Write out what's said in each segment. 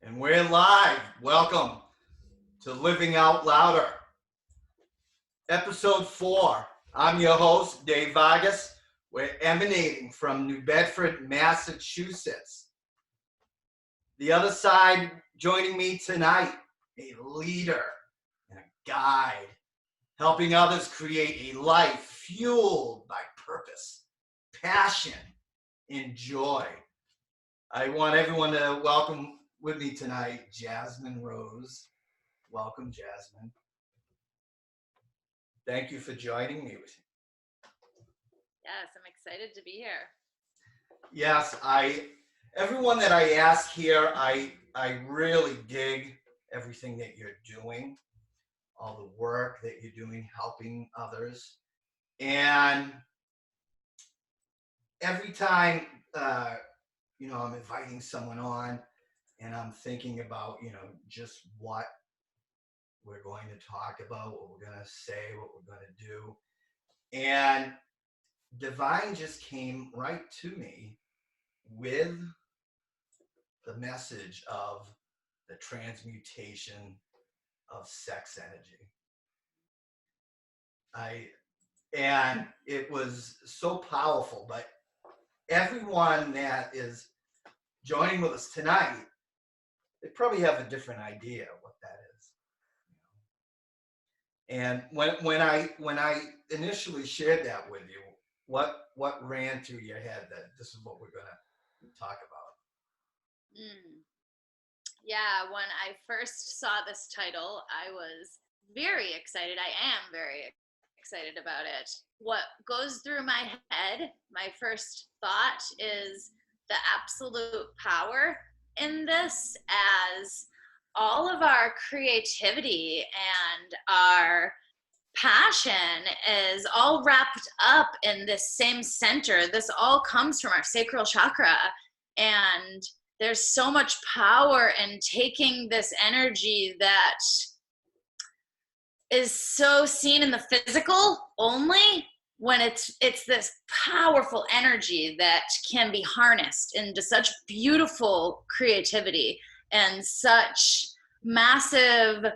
And we're live. Welcome to Living Out Louder. Episode 4. I'm your host, Dave Vargas. We're emanating from New Bedford, Massachusetts. The other side, joining me tonight, a leader and a guide, helping others create a life fueled by purpose, passion, and joy. I want everyone to welcome with me tonight, Jasmine Rose. Welcome, Jasmine. Thank you for joining me. Yes, I'm excited to be here. Yes, everyone that I ask here, I really dig everything that you're doing, all the work that you're doing, helping others. And every time, I'm inviting someone on and I'm thinking about, just what we're going to talk about, what we're going to say, what we're going to do. And Divine just came right to me with the message of the transmutation of sex energy. And it was so powerful, but everyone that is joining with us tonight, they probably have a different idea of what that is. And when I initially shared that with you, what ran through your head that this is what we're gonna talk about? Yeah, when I first saw this title, I was very excited. I am very excited about it. What goes through my head, my first thought is the absolute power in this, as all of our creativity and our passion is all wrapped up in this same center. This all comes from our sacral chakra, and there's so much power in taking this energy that is so seen in the physical only, when it's this powerful energy that can be harnessed into such beautiful creativity and such massive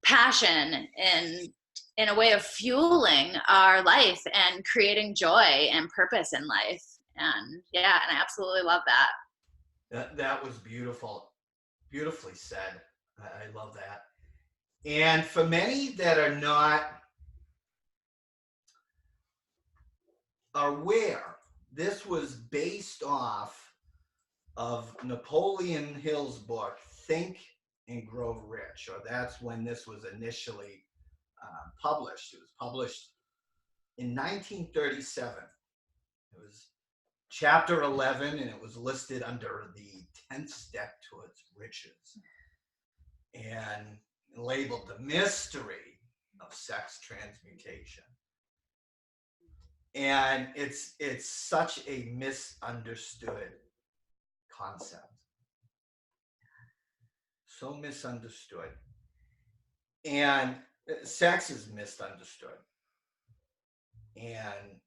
passion in a way of fueling our life and creating joy and purpose in life. And yeah, and I absolutely love that. That was beautiful, beautifully said. I love that. And for many that are not aware, this was based off of Napoleon Hill's book, Think and Grow Rich, or that's when this was initially published. It was published in 1937. It was chapter 11, and it was listed under the 10th step towards riches, and labeled the mystery of sex transmutation. And it's such a misunderstood concept. So misunderstood. And sex is misunderstood. And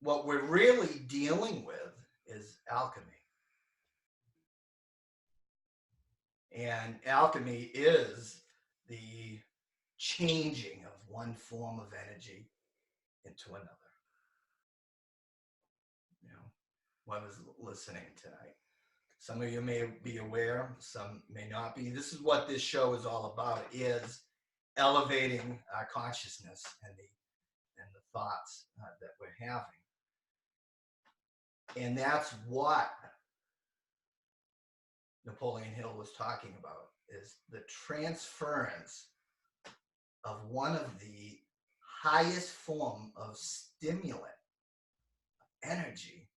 what we're really dealing with is alchemy. And alchemy is the changing of one form of energy into another. Whoever's listening tonight. Some of you may be aware, some may not be. This is what this show is all about, is elevating our consciousness and the thoughts that we're having. And that's what Napoleon Hill was talking about, is the transference of one of the highest form of stimulant energy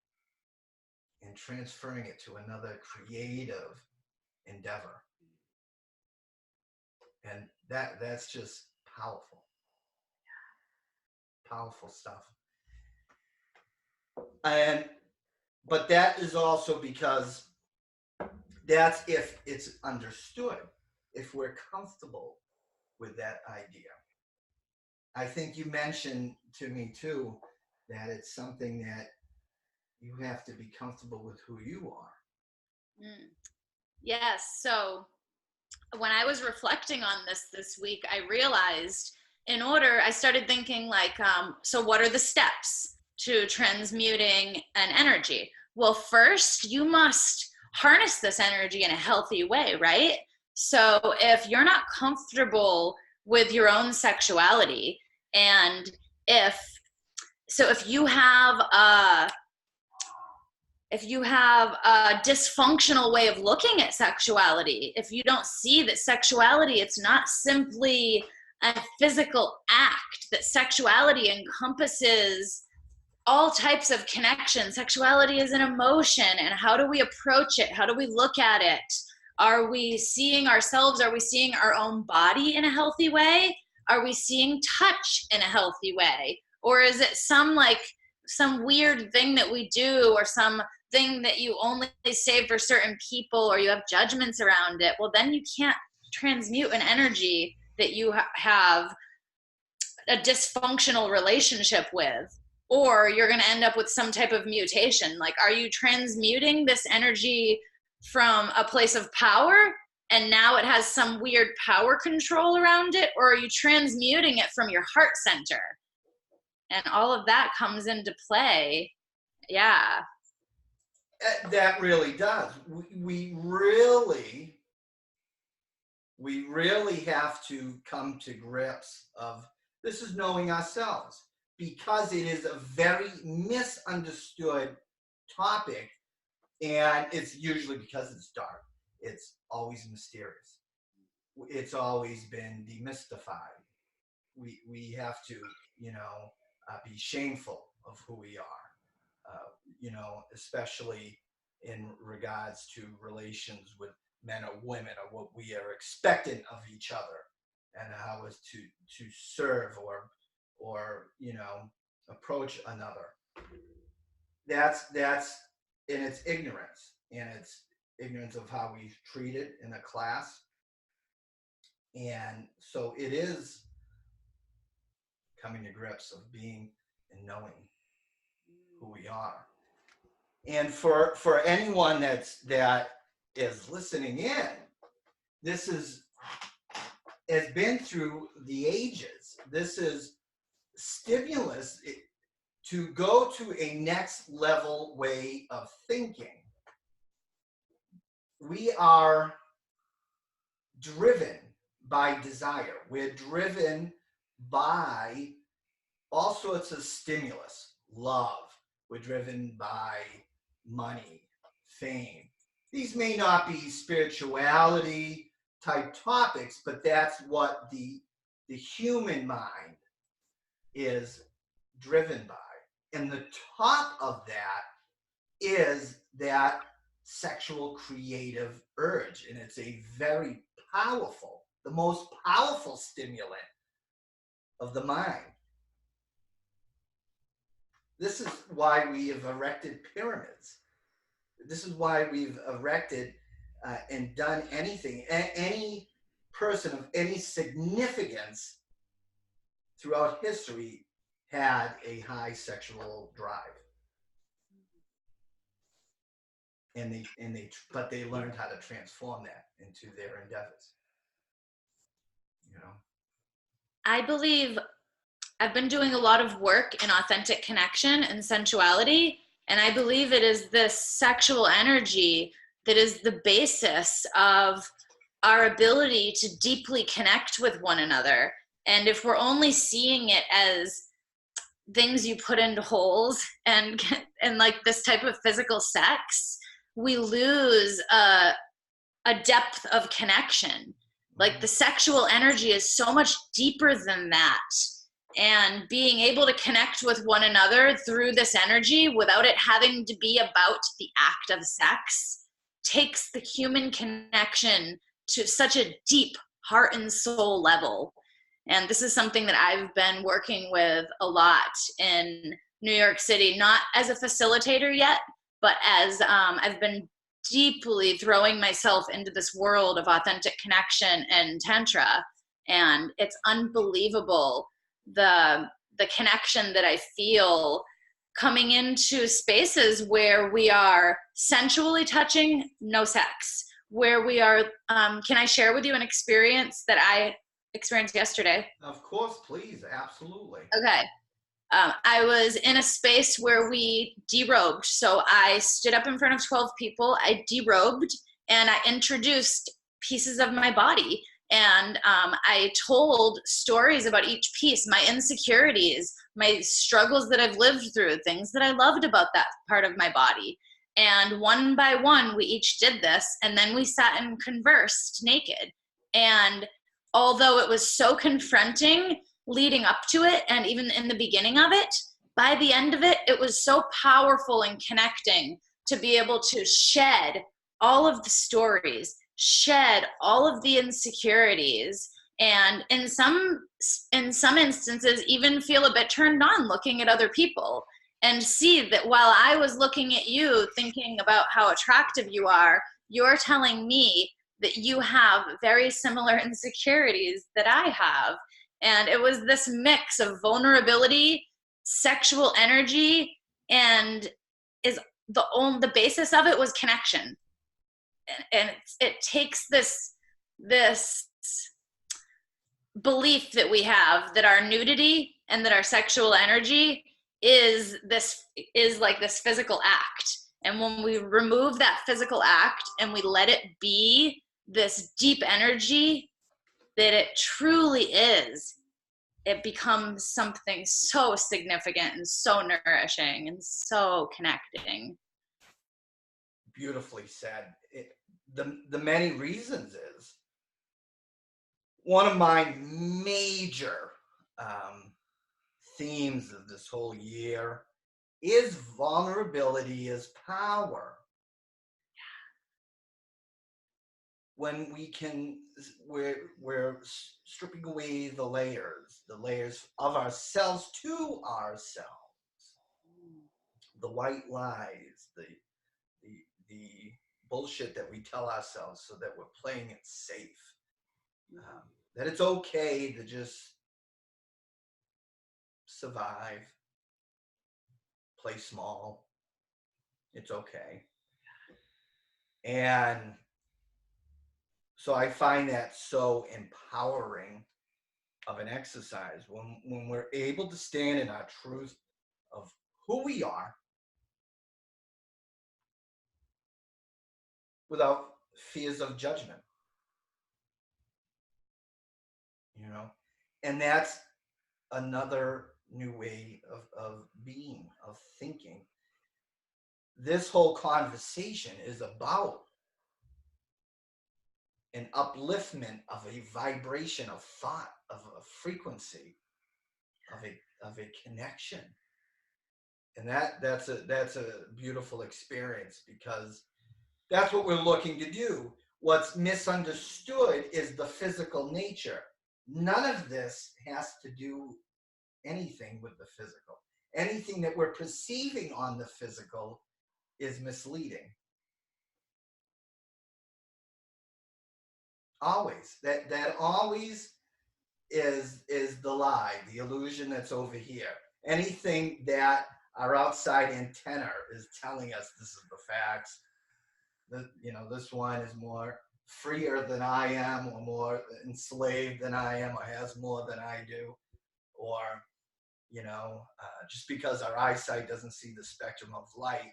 and transferring it to another creative endeavor. And that's just powerful. Powerful stuff. But that is also because that's if it's understood, if we're comfortable with that idea. I think you mentioned to me too that it's something that you have to be comfortable with who you are. Yes. So when I was reflecting on this week, I realized I started thinking like, so what are the steps to transmuting an energy? Well, first you must harness this energy in a healthy way, right? So if you're not comfortable with your own sexuality, and if if you have a dysfunctional way of looking at sexuality, if you don't see that sexuality, it's not simply a physical act, that sexuality encompasses all types of connection. Sexuality is an emotion, and how do we approach it? How do we look at it? Are we seeing ourselves? Are we seeing our own body in a healthy way? Are we seeing touch in a healthy way? Or is it some weird thing that we do, or some thing that you only say for certain people, or you have judgments around it? Well, then you can't transmute an energy that you have a dysfunctional relationship with, or you're going to end up with some type of mutation. Like, are you transmuting this energy from a place of power and now it has some weird power control around it, or are you transmuting it from your heart center? And all of that comes into play. Yeah. That really does. We really have to come to grips of this is knowing ourselves, because it is a very misunderstood topic, and it's usually because it's dark. It's always mysterious. It's always been demystified. We have to, be shameful of who we are, especially in regards to relations with men or women, or what we are expectant of each other, and how is to serve or approach another. That's in its ignorance, and it's ignorance of how we treat it in a class. And so it is coming to grips of being and knowing who we are. And for anyone that is listening in, this has been through the ages. This is stimulus to go to a next level way of thinking. We are driven by desire. We're driven by all sorts of stimulus, love. We're driven by money, fame. These may not be spirituality type topics, but that's what the human mind is driven by. And the top of that is that sexual creative urge. And it's a very powerful, the most powerful stimulant of the mind. This is why we have erected pyramids. This is why we've erected and done anything. Any person of any significance throughout history had a high sexual drive. But they learned how to transform that into their endeavors. I believe I've been doing a lot of work in authentic connection and sensuality, and I believe it is this sexual energy that is the basis of our ability to deeply connect with one another. And if we're only seeing it as things you put into holes and like this type of physical sex, we lose a depth of connection. Like, the sexual energy is so much deeper than that. And being able to connect with one another through this energy without it having to be about the act of sex takes the human connection to such a deep heart and soul level. And this is something that I've been working with a lot in New York City, not as a facilitator yet, but as I've been deeply throwing myself into this world of authentic connection and tantra. And it's unbelievable the connection that I feel coming into spaces where we are sensually touching, no sex. where we are. Can I share with you an experience that I experienced yesterday? Of course, please, absolutely. Okay. I was in a space where we derobed. So I stood up in front of 12 people, I derobed, and I introduced pieces of my body. And I told stories about each piece, my insecurities, my struggles that I've lived through, things that I loved about that part of my body. And one by one, we each did this. And then we sat and conversed naked. And although it was so confronting, leading up to it and even in the beginning of it, by the end of it, it was so powerful and connecting to be able to shed all of the stories, shed all of the insecurities, and in some instances even feel a bit turned on looking at other people and see that while I was looking at you thinking about how attractive you are, you're telling me that you have very similar insecurities that I have. And it was this mix of vulnerability, sexual energy, and the basis of it was connection. And it takes this belief that we have that our nudity and that our sexual energy is like this physical act. And when we remove that physical act and we let it be this deep energy that it truly is, it becomes something so significant and so nourishing and so connecting. Beautifully said. The many reasons is one of my major themes of this whole year is vulnerability is power. When we're stripping away the layers of ourselves to ourselves, the white lies, the bullshit that we tell ourselves so that we're playing it safe, that it's okay to just survive, play small, it's okay. And so I find that so empowering of an exercise when we're able to stand in our truth of who we are without fears of judgment, and that's another new way of being, of thinking. This whole conversation is about an upliftment of a vibration of thought, of a frequency, of a connection. And that's a beautiful experience, because that's what we're looking to do. What's misunderstood is the physical nature. None of this has to do anything with the physical. Anything that we're perceiving on the physical is misleading. Always. That always is the lie, the illusion that's over here. Anything that our outside antenna is telling us this is the facts. This one is more freer than I am, or more enslaved than I am, or has more than I do, or just because our eyesight doesn't see the spectrum of light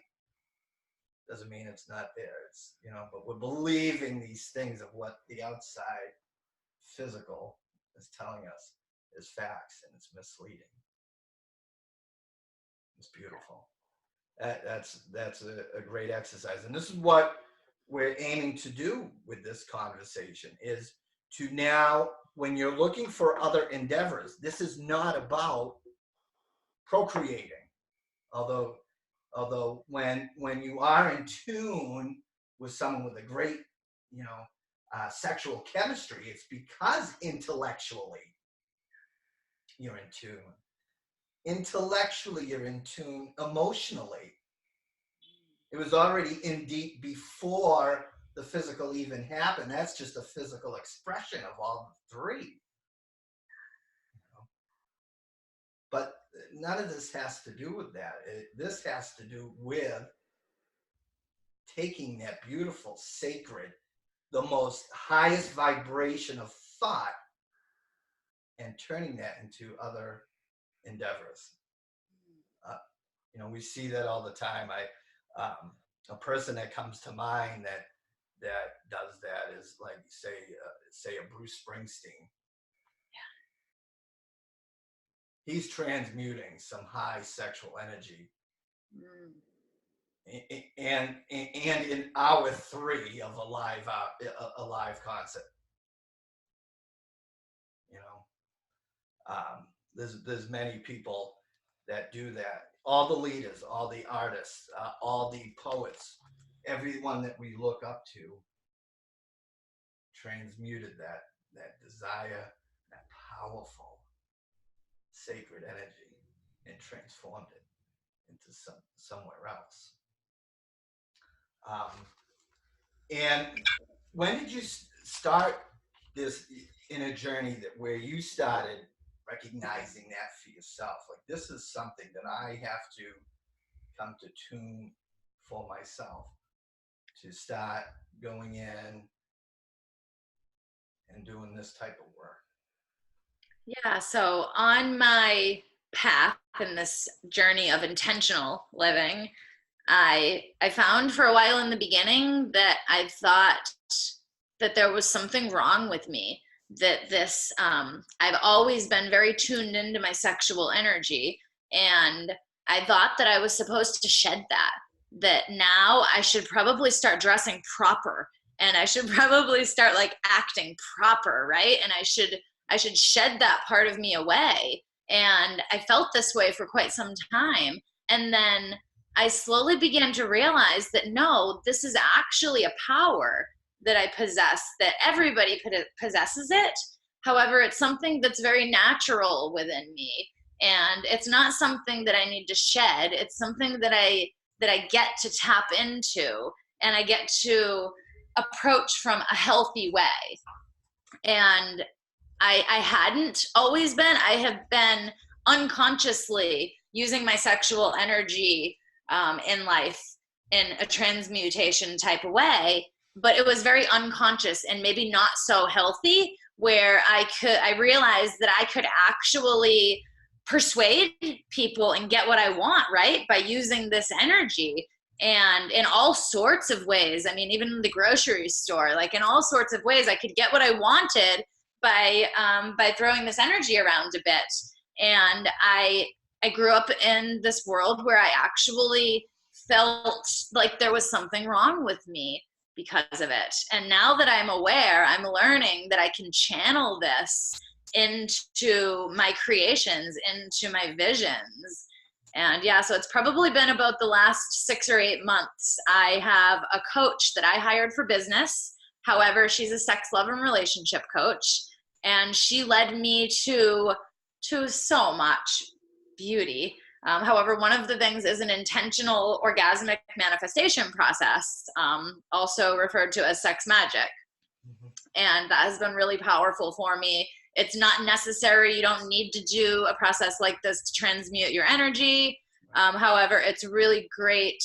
doesn't mean it's not there. It's but we're believing these things of what the outside physical is telling us is facts, and it's misleading. It's beautiful. That's a great exercise, and this is what we're aiming to do with this conversation, is to now, when you're looking for other endeavors, this is not about procreating, although when you are in tune with someone with a great sexual chemistry, it's because intellectually you're in tune. Intellectually you're in tune. Emotionally it was already in deep before the physical even happened. That's just a physical expression of all three. But none of this has to do with that. This has to do with taking that beautiful, sacred the most highest vibration of thought and turning that into other endeavors. You know, we see that all the time. A person that comes to mind that does that is like say a Bruce Springsteen. He's transmuting some high sexual energy. And in hour 3 of a live concert, you know, there's many people that do that. All the leaders, all the artists, all the poets, everyone that we look up to transmuted that desire, that powerful sacred energy, and transformed it into somewhere else. And when did you start this inner journey where you started recognizing that for yourself? Like, this is something that I have to come to tune for myself, to start going in and doing this type of work. Yeah, so on my path in this journey of intentional living, I found for a while in the beginning that I thought that there was something wrong with me, that this I've always been very tuned into my sexual energy, and I thought that I was supposed to shed that now I should probably start dressing proper, and I should probably start like acting proper, right? And I should shed that part of me away. And I felt this way for quite some time, and then I slowly began to realize that no, this is actually a power that I possess, that everybody possesses it. However, it's something that's very natural within me. And it's not something that I need to shed. It's something that I get to tap into, and I get to approach from a healthy way. And I hadn't always been. I have been unconsciously using my sexual energy in life in a transmutation type of way, but it was very unconscious and maybe not so healthy, where I realized that I could actually persuade people and get what I want, right, by using this energy. And in all sorts of ways, I mean, even in the grocery store, like in all sorts of ways, I could get what I wanted by throwing this energy around a bit. And I grew up in this world where I actually felt like there was something wrong with me because of it. And now that I'm aware, I'm learning that I can channel this into my creations, into my visions. And yeah, so it's probably been about the last 6 or 8 months. I have a coach that I hired for business. However, she's a sex, love, and relationship coach. And she led me to so much beauty. However, one of the things is an intentional orgasmic manifestation process, also referred to as sex magic. And that has been really powerful for me. It's not necessary. You don't need to do a process like this to transmute your energy. However, it's a really great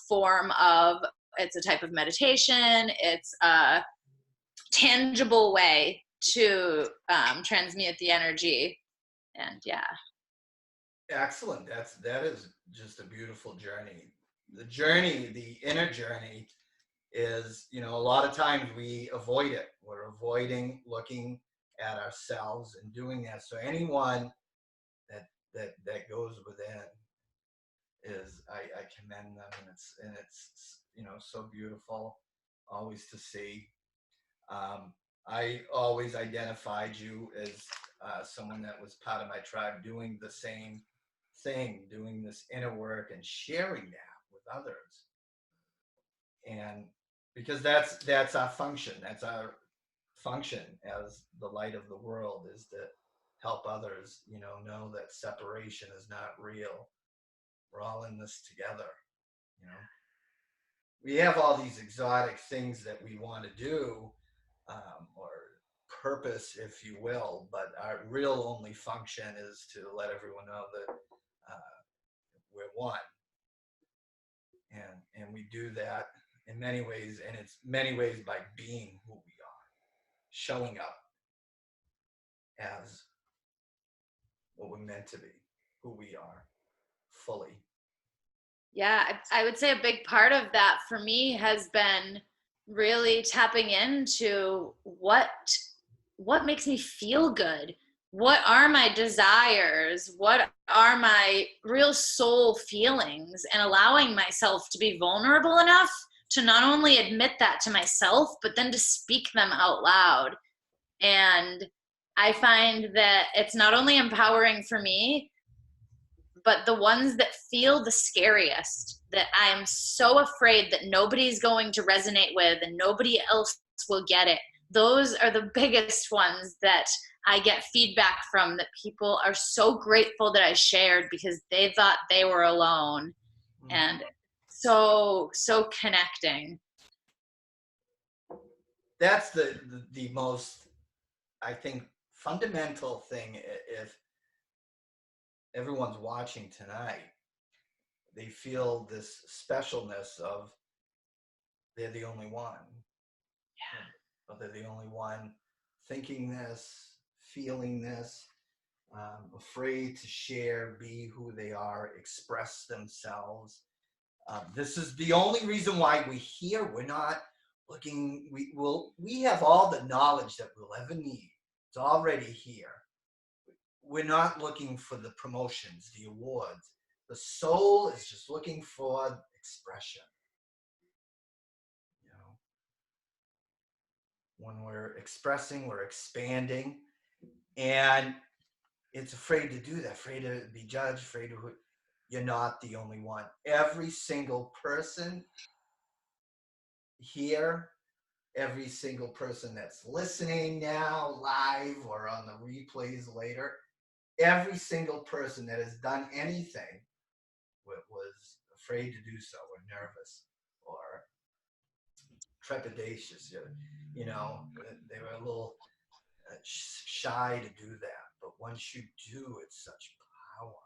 form of, it's a type of meditation. It's a tangible way to transmute the energy. And yeah. Excellent. That is just a beautiful journey. The journey, the inner journey, is, you know, a lot of times we avoid it. We're avoiding looking at ourselves and doing that. So anyone that goes within is, I commend them, and it's you know, so beautiful always to see. I always identified you as someone that was part of my tribe, doing the same thing, doing this inner work and sharing that with others. And because that's our function. That's our function as the light of the world, is to help others, you know that separation is not real. We're all in this together, you know. We have all these exotic things that we want to do, or purpose, if you will, but our real only function is to let everyone know that we're one. And we do that in many ways, and it's many ways by being who we are, showing up as what we're meant to be, who we are fully. Yeah, I would say a big part of that for me has been really tapping into what makes me feel good. What are my desires? What are my real soul feelings? And allowing myself to be vulnerable enough to not only admit that to myself, but then to speak them out loud. And I find that it's not only empowering for me, but the ones that feel the scariest, that I am so afraid that nobody's going to resonate with and nobody else will get it, those are the biggest ones that I get feedback from, that people are so grateful that I shared because they thought they were alone. And so connecting. That's the most, I think, fundamental thing. If everyone's watching tonight, they feel this specialness of they're the only one. Yeah. But they're the only one thinking this, feeling this, afraid to share, be who they are, express themselves. This is the only reason why we're here. We're not looking, we have all the knowledge that we'll ever need. It's already here. We're not looking for the promotions, the awards. The soul is just looking for expression. You know, when we're expressing, we're expanding, and it's afraid to do that, afraid to be judged, afraid to, you're not the only one. Every single person here, every single person that's listening now, live or on the replays later, every single person that has done anything was afraid to do so, or nervous, or trepidatious. You know, they were a little shy to do that. But once you do, it's such power.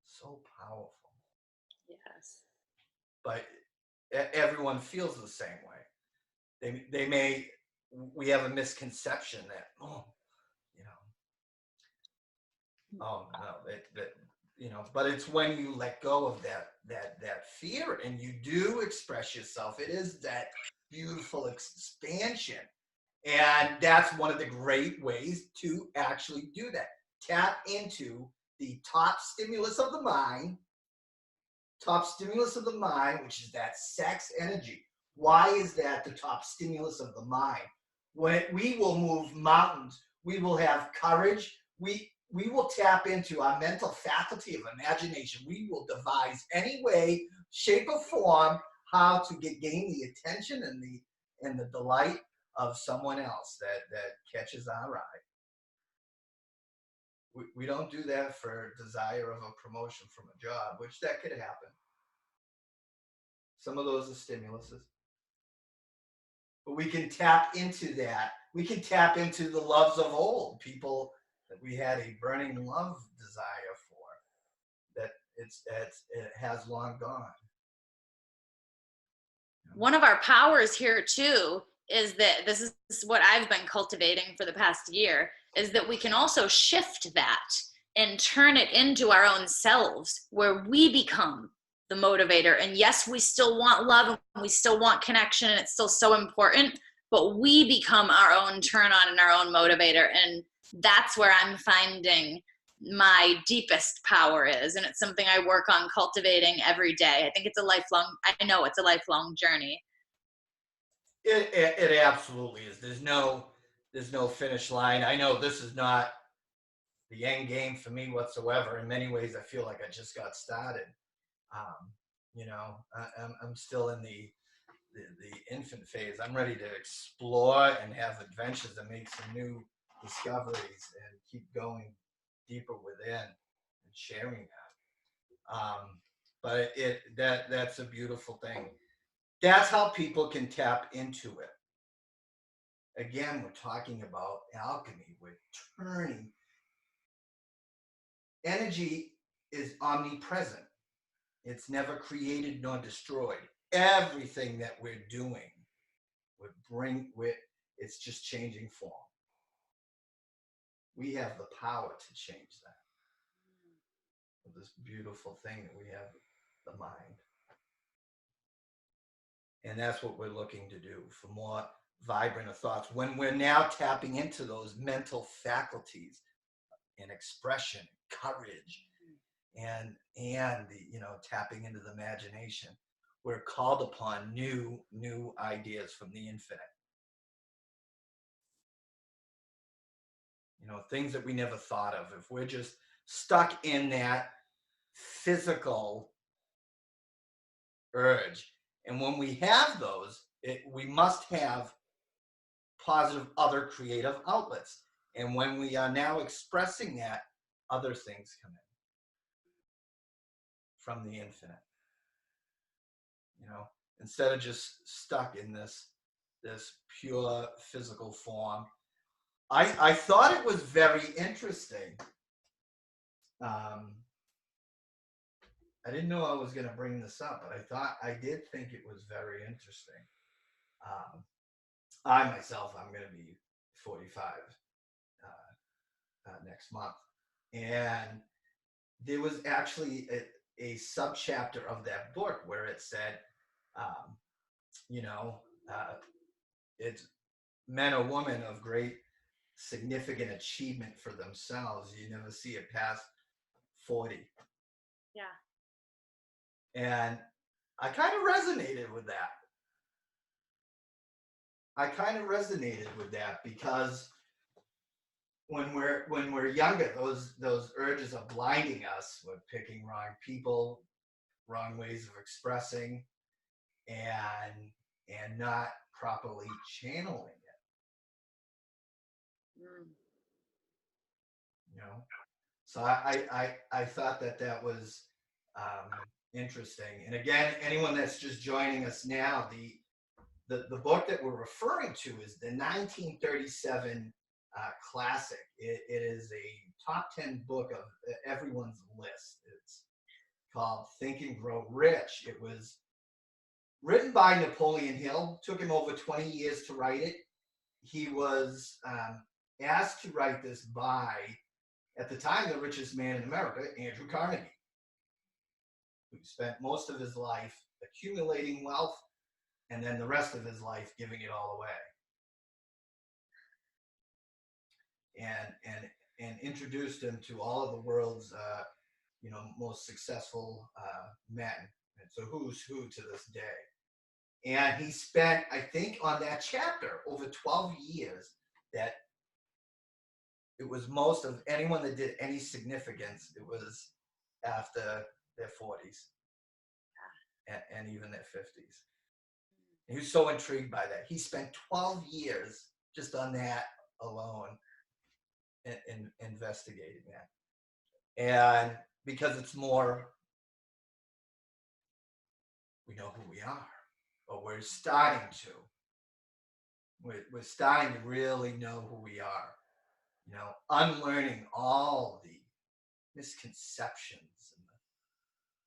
So powerful. Yes. But everyone feels the same way. We have a misconception that, you know, but it's when you let go of that fear and you do express yourself, it is that beautiful expansion. And that's one of the great ways to actually do that. Tap into the top stimulus of the mind, which is that sex energy. Why is that the top stimulus of the mind? When we will move mountains, we will have courage, we will tap into our mental faculty of imagination. We will devise any way, shape, or form how to gain the attention and the delight of someone else that catches our eye. We don't do that for desire of a promotion from a job, which that could happen. Some of those are stimuluses. But we can tap into that. We can tap into the loves of old, people that we had a burning love desire for, that it has long gone. One of our powers here too is that this is what I've been cultivating for the past year, is that we can also shift that and turn it into our own selves, where we become the motivator. And yes, we still want love and we still want connection, and it's still so important, but we become our own turn on and our own motivator. And that's where I'm finding my deepest power is, and it's something I work on cultivating every day. I think it's a lifelong journey. It absolutely is. There's no finish line. I know this is not the end game for me whatsoever. In many ways, I feel like I just got started. I'm still in the infant phase. I'm ready to explore and have adventures and make some new discoveries and keep going deeper within and sharing that. But that's a beautiful thing. That's how people can tap into it. Again, we're talking about alchemy. We're turning. Energy is omnipresent. It's never created nor destroyed. everything that we're doing it's just changing form. We have the power to change that. This beautiful thing that we have, the mind. And that's what we're looking to do, for more vibrant thoughts. When we're now tapping into those mental faculties and expression, courage, and tapping into the imagination, we're called upon new ideas from the infinite. Things that we never thought of. If we're just stuck in that physical urge, and when we have those, we must have positive other creative outlets. And when we are now expressing that, other things come in from the infinite. Instead of just stuck in this pure physical form. I thought it was very interesting. I didn't know I was going to bring this up, but I did think it was very interesting. I myself, I'm going to be 45 next month. And there was actually a subchapter of that book where it said, it's men or women of great significant achievement for themselves. You never see it past 40. Yeah. And I kind of resonated with that. Because when we're younger, those urges are blinding us. We're picking wrong people, wrong ways of expressing, and not properly channeling it. So I thought that was interesting. And again, anyone that's just joining us now, the book that we're referring to is the 1937 classic. It is a top 10 book of everyone's list. It's called Think and Grow Rich. It was written by Napoleon Hill. Took him over 20 years to write it. He was asked to write this by, at the time, the richest man in America, Andrew Carnegie, who spent most of his life accumulating wealth and then the rest of his life giving it all away. And introduced him to all of the world's most successful men. And so who's who to this day. And he spent, I think, on that chapter over 12 years, that it was most of anyone that did any significance, it was after their 40s and even their 50s. And he was so intrigued by that. He spent 12 years just on that alone, in investigating that. And because it's more, we know who we are, but we're starting to. We're starting to really know who we are. Unlearning all the misconceptions and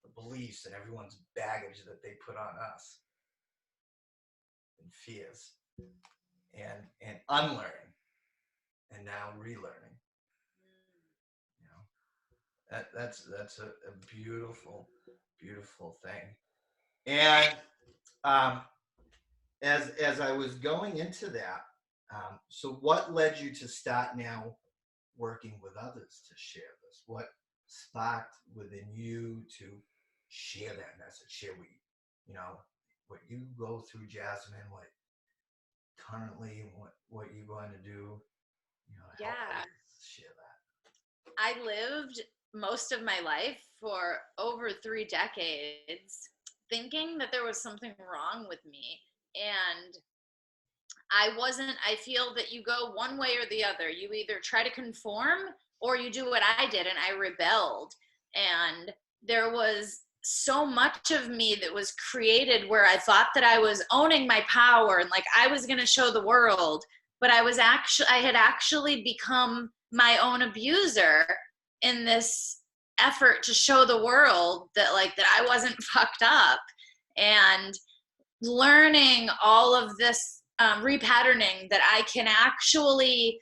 the beliefs and everyone's baggage that they put on us, and fears, and unlearning, and now relearning. That's a beautiful, beautiful thing. And as I was going into that, so what led you to start now working with others to share this? What sparked within you to share that message? Share what you go through, Jasmine, what currently, what you're going to do, help others share that. I lived most of my life for over 3 decades thinking that there was something wrong with me. And I feel that you go one way or the other. You either try to conform or you do what I did, and I rebelled. And there was so much of me that was created where I thought that I was owning my power and like I was going to show the world, but I had actually become my own abuser in this effort to show the world that I wasn't fucked up. And learning all of this repatterning, that I can actually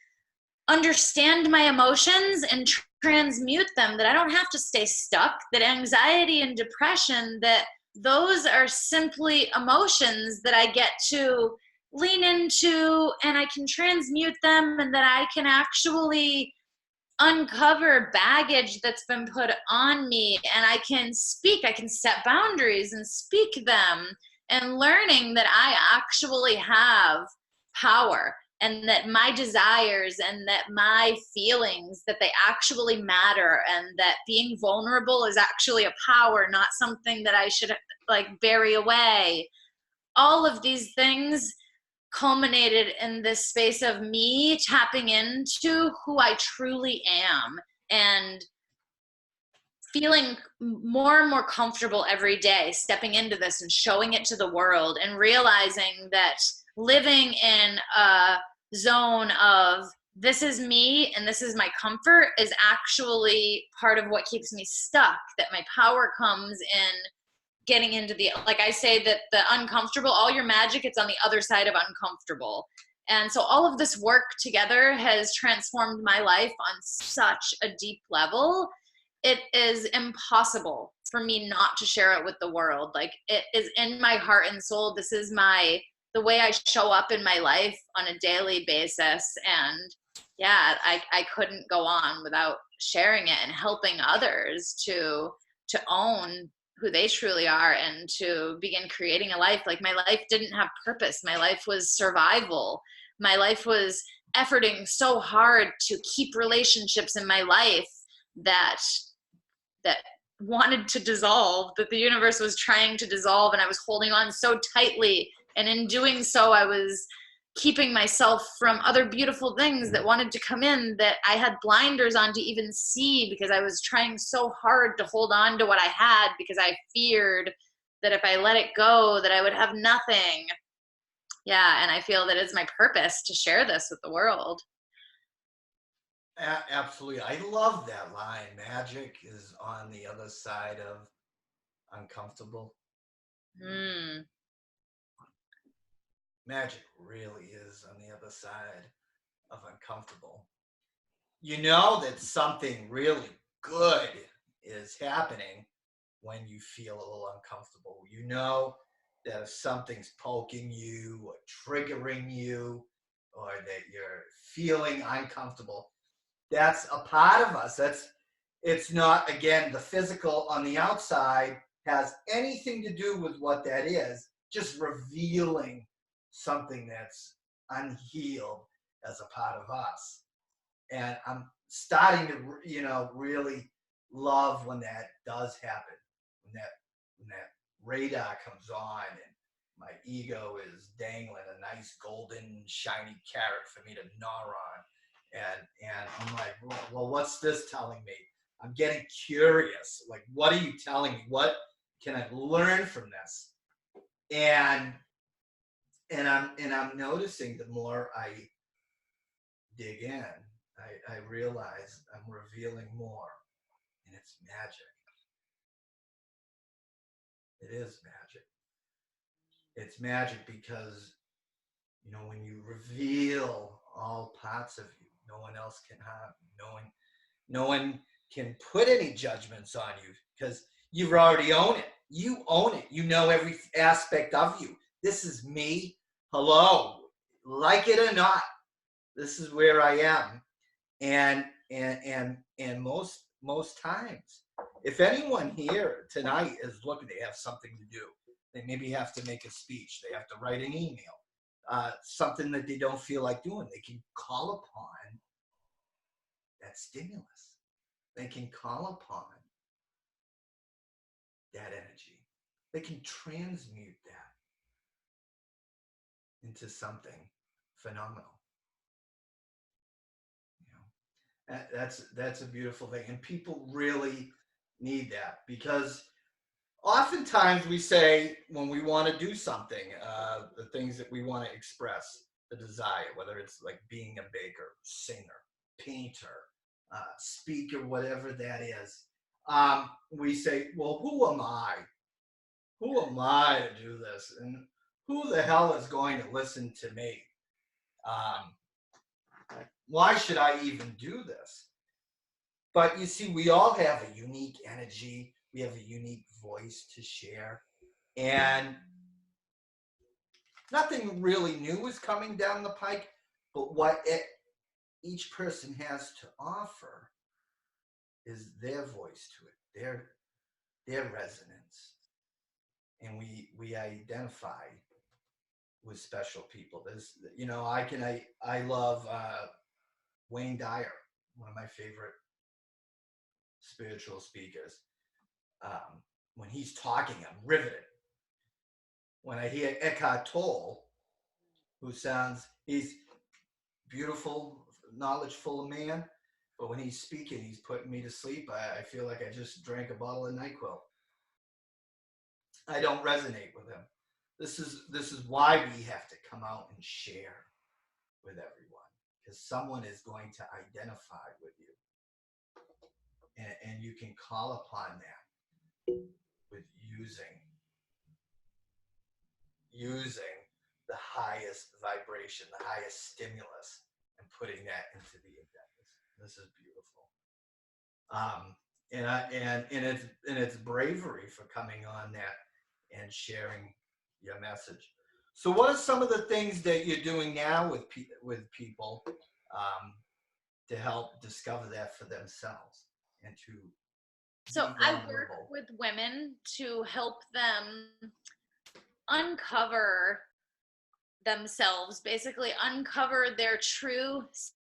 understand my emotions and transmute them, that I don't have to stay stuck, that anxiety and depression, that those are simply emotions that I get to lean into, and I can transmute them, and that I can actually uncover baggage that's been put on me, and I can set boundaries and speak them, and learning that I actually have power, and that my desires and that my feelings, that they actually matter, and that being vulnerable is actually a power, not something that I should like bury away. All of these things culminated in this space of me tapping into who I truly am, and feeling more and more comfortable every day stepping into this and showing it to the world, and realizing that living in a zone of this is me and this is my comfort is actually part of what keeps me stuck, that my power comes in getting into the, like I say, that the uncomfortable, all your magic, it's on the other side of uncomfortable. And so all of this work together has transformed my life on such a deep level. It is impossible for me not to share it with the world. Like, it is in my heart and soul. This is the way I show up in my life on a daily basis. And yeah, I couldn't go on without sharing it and helping others to own who they truly are, and to begin creating a life. Like, my life didn't have purpose. My life was survival. My life was efforting so hard to keep relationships in my life that wanted to dissolve, that the universe was trying to dissolve, and I was holding on so tightly. And in doing so, I was keeping myself from other beautiful things that wanted to come in, that I had blinders on to even see, because I was trying so hard to hold on to what I had, because I feared that if I let it go, that I would have nothing. Yeah, and I feel that it's my purpose to share this with the world. Absolutely. I love that line. Magic is on the other side of uncomfortable. Mm. Magic really is on the other side of uncomfortable. You know that something really good is happening when you feel a little uncomfortable. You know that if something's poking you or triggering you, or that you're feeling uncomfortable, that's a part of us. It's not, again, the physical on the outside has anything to do with what that is, just revealing something that's unhealed as a part of us. And I'm starting to, really love when that does happen, when that radar comes on and my ego is dangling a nice golden shiny carrot for me to gnaw on, and I'm like, well, what's this telling me? I'm getting curious. Like, what are you telling me? What can I learn from this? And I'm noticing the more I dig in, I realize I'm revealing more, and it's magic. It is magic. It's magic because, when you reveal all parts of you, no one else can harm you. No one can put any judgments on you, because you've already owned it. You own it. You know every aspect of you. This is me. Hello. Like it or not, this is where I am. And most times, if anyone here tonight is looking, they have something to do. They maybe have to make a speech. They have to write an email. Something that they don't feel like doing. They can call upon that stimulus. They can call upon that energy. They can transmute that into something phenomenal. That's a beautiful thing, and people really need that, because oftentimes we say, when we want to do something, the things that we want to express, the desire, whether it's like being a baker, singer, painter, speaker, whatever that is, we say, well, who am I? Who am I to do this? And who the hell is going to listen to me? Why should I even do this? But you see, we all have a unique energy. We have a unique voice to share. And nothing really new is coming down the pike, but what each person has to offer is their voice to it, their resonance. And we identify with special people. There's, you know, I love Wayne Dyer, one of my favorite spiritual speakers. When he's talking, I'm riveted. When I hear Eckhart Tolle, he's beautiful, knowledgeful man, but when he's speaking, he's putting me to sleep. I feel like I just drank a bottle of NyQuil. I don't resonate with him. This is why we have to come out and share with everyone, because someone is going to identify with you, and you can call upon that with using the highest vibration, the highest stimulus, and putting that into the endeavours. This is beautiful. And it's bravery for coming on that and sharing your message. So, what are some of the things that you're doing now with people to help discover that for themselves and to So be I vulnerable? work with women to help them uncover themselves, basically uncover their true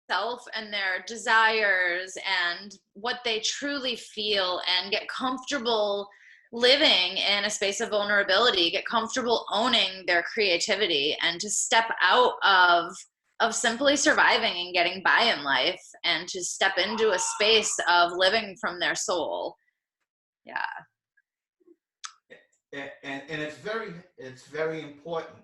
self and their desires and what they truly feel, and get comfortable living in a space of vulnerability, get comfortable owning their creativity, and to step out of simply surviving and getting by in life, and to step into a space of living from their soul. Yeah. And it's very important.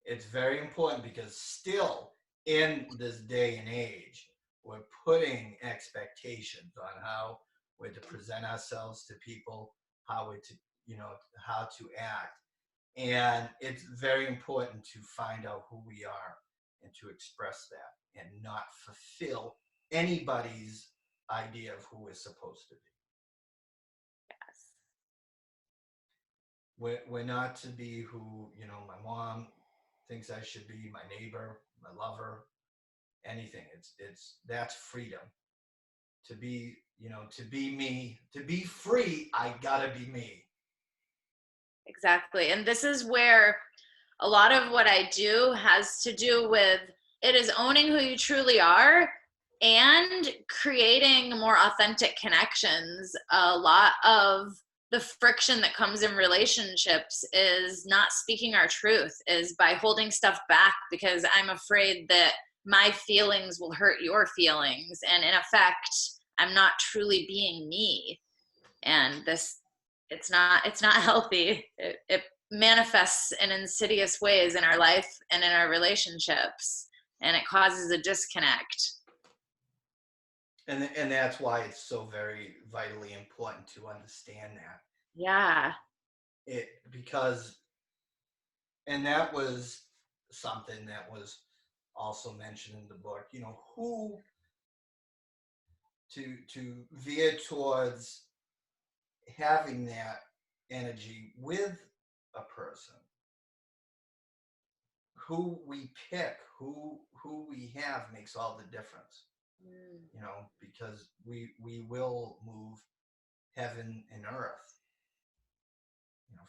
It's very important because still in this day and age, we're putting expectations on how we're to present ourselves to people, how we're to, how to act. And it's very important to find out who we are and to express that and not fulfill anybody's idea of who we're supposed to be. We're not to be who, my mom thinks I should be, my neighbor, my lover, anything. That's freedom. To be, to be me, to be free, I gotta be me. Exactly. And this is where a lot of what I do has to do with, it is owning who you truly are and creating more authentic connections. A lot of the friction that comes in relationships is not speaking our truth, is by holding stuff back because I'm afraid that my feelings will hurt your feelings, and in effect I'm not truly being me. And this, it's not healthy. It manifests in insidious ways in our life and in our relationships, and it causes a disconnect. And that's why it's so very vitally important to understand that. Yeah. And that was something that was also mentioned in the book, who to veer towards having that energy with a person. Who we pick, who we have makes all the difference. Because we will move heaven and earth,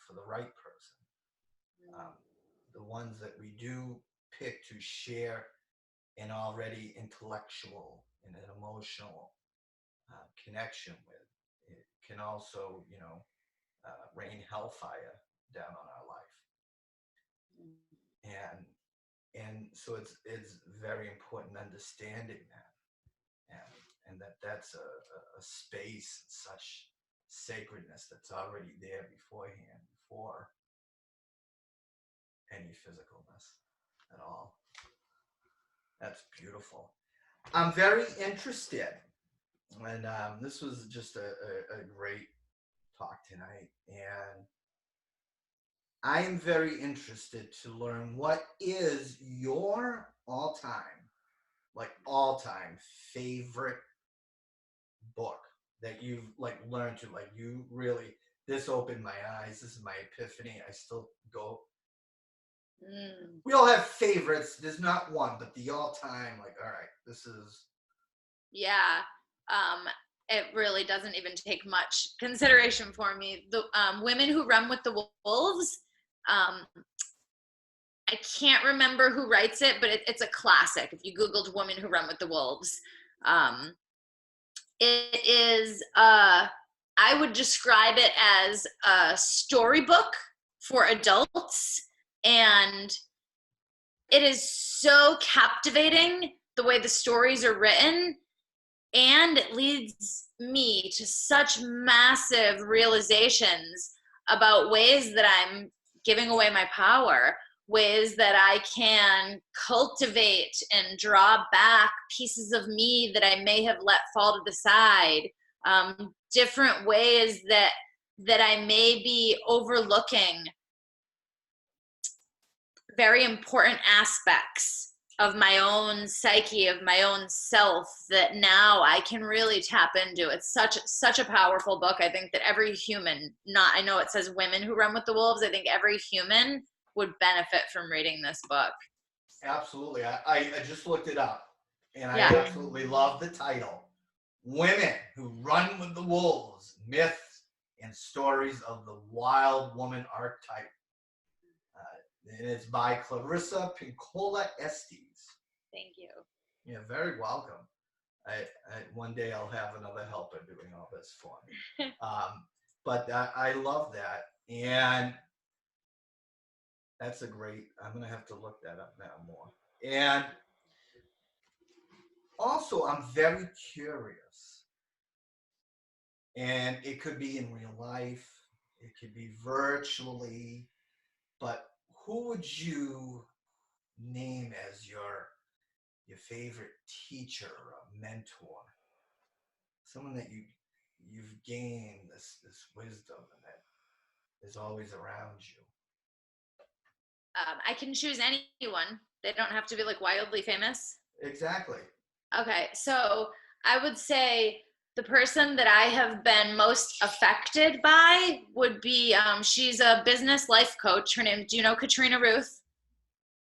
for the right person. The ones that we do pick to share an already intellectual and an emotional connection with, it can also, rain hellfire down on our life. And so it's very important understanding that, and that's a space, such sacredness that's already there beforehand, before any physicalness at all. That's beautiful. I'm very interested, and this was just a great talk tonight, and I am very interested to learn what is your all-time favorite book that you've like learned to like you really this opened my eyes. This is my epiphany. I still go. Mm. We all have favorites. There's not one, but the all-time like all right, this is Yeah. It really doesn't even take much consideration for me. The Women Who Run with the Wolves. Um, I can't remember who writes it, but it's a classic. If you Googled Women Who Run with the Wolves, um, it is, I would describe it as a storybook for adults. And it is so captivating the way the stories are written. And it leads me to such massive realizations about ways that I'm giving away my power, ways that I can cultivate and draw back pieces of me that I may have let fall to the side, different ways that I may be overlooking very important aspects of my own psyche, of my own self, that now I can really tap into. It's such a powerful book. I think that every human, I know it says Women Who Run with the Wolves, I think every human would benefit from reading this book. absolutely. I just looked it up and I Yeah. absolutely love the title. Women Who Run with the Wolves, Myths and Stories of the Wild Woman Archetype. And it's by Clarissa Pinkola Estes. Thank you. Yeah, very welcome. One day I'll have another helper doing all this for me. But I love that. And that's a great, I'm going to have to look that up now more. And also, I'm very curious. And it could be in real life, it could be virtually, but who would you name as your favorite teacher or mentor? Someone that you've gained this wisdom and that is always around you. I can choose anyone. They don't have to be like wildly famous. Exactly. Okay, so I would say the person that I have been most affected by would be, she's a business life coach. Her name, do you know Katrina Ruth?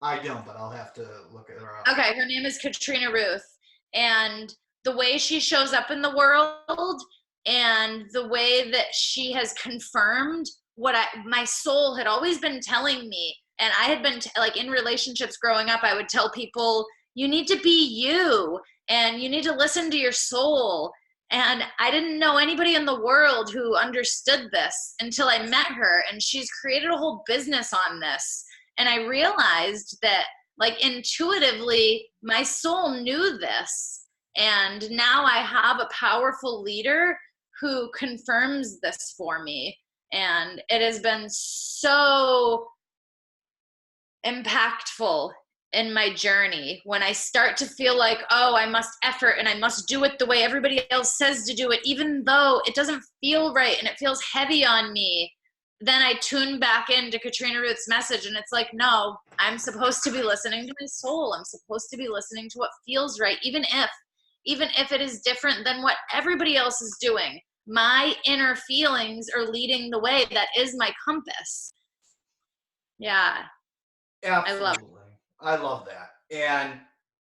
I don't, but I'll have to look at her up. Okay, her name is Katrina Ruth. And the way she shows up in the world and the way that she has confirmed what my soul had always been telling me. And I had been like in relationships growing up, I would tell people, you need to be you and you need to listen to your soul. And I didn't know anybody in the world who understood this until I met her. And she's created a whole business on this. And I realized that, like, intuitively, my soul knew this. And now I have a powerful leader who confirms this for me. And it has been so impactful in my journey when I start to feel like, oh, I must effort and I must do it the way everybody else says to do it, even though it doesn't feel right and it feels heavy on me. Then I tune back into Katrina Ruth's message and it's like, no, I'm supposed to be listening to my soul. I'm supposed to be listening to what feels right, even if it is different than what everybody else is doing. My inner feelings are leading the way. That is my compass. Yeah. Absolutely. I love that. And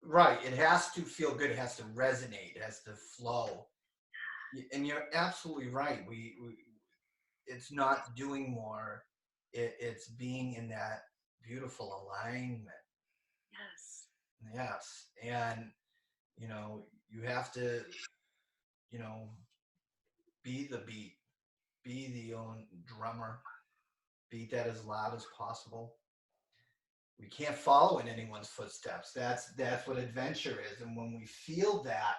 right, it has to feel good. It has to resonate. It has to flow. And you're absolutely right. We it's not doing more. It's being in that beautiful alignment. Yes. Yes. And, you have to, you know, be the beat, be the own drummer, beat that as loud as possible. We can't follow in anyone's footsteps. That's what adventure is. And when we feel that,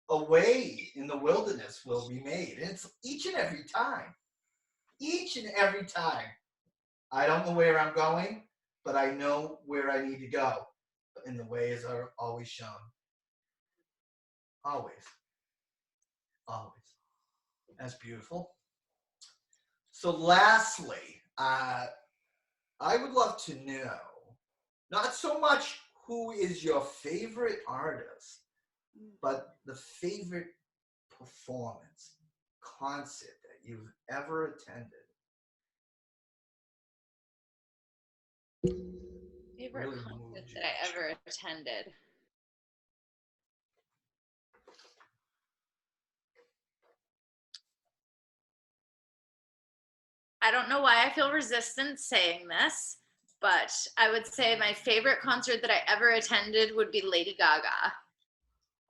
a way in the wilderness will be made. And it's each and every time. Each and every time. I don't know where I'm going, but I know where I need to go. And the ways are always shown. Always. Always. That's beautiful. So lastly, I would love to know, not so much who is your favorite artist, but the favorite performance, concert that you've ever attended. Favorite Really concert moved you. that I ever attended. I don't know why I feel resistance saying this, but I would say my favorite concert that I ever attended would be Lady Gaga.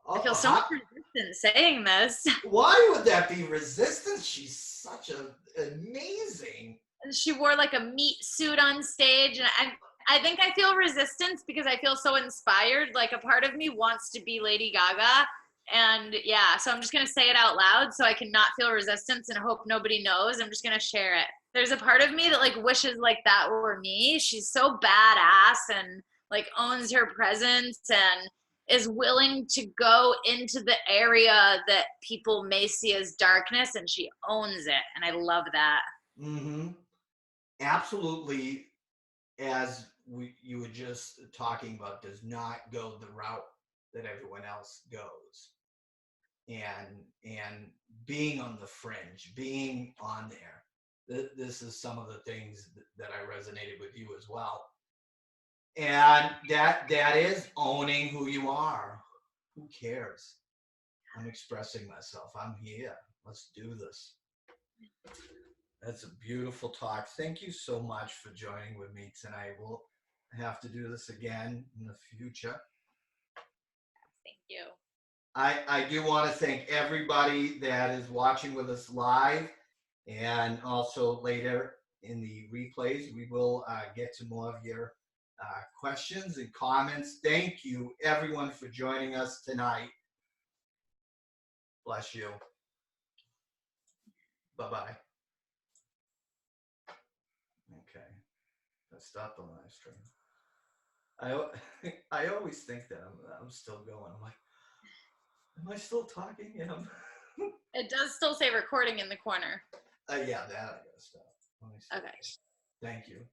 I feel so much resistance saying this. Why would that be resistance? She's such an amazing. She wore like a meat suit on stage, and I think I feel resistance because I feel so inspired. Like a part of me wants to be Lady Gaga. And yeah, so I'm just gonna say it out loud so I can not feel resistance and hope nobody knows. I'm just gonna share it. There's a part of me that like wishes like that were me. She's so badass and like owns her presence and is willing to go into the area that people may see as darkness, and she owns it. And I love that. Mm-hmm. Absolutely, as you were just talking about, does not go the route that everyone else goes. And being on the fringe, being on there. This is some of the things that I resonated with you as well. And that is owning who you are. Who cares? I'm expressing myself. I'm here. Let's do this. That's a beautiful talk. Thank you so much for joining with me tonight. We'll have to do this again in the future. Thank you. I do want to thank everybody that is watching with us live, and also later in the replays. We will get to more of your questions and comments. Thank you, everyone, for joining us tonight. Bless you. Bye-bye. Okay. Let's stop the live stream. I always think that I'm still going. I'm like, am I still talking? Yeah. It does still say recording in the corner. Yeah, that I gotta stop. Let me see. Okay. Thank you.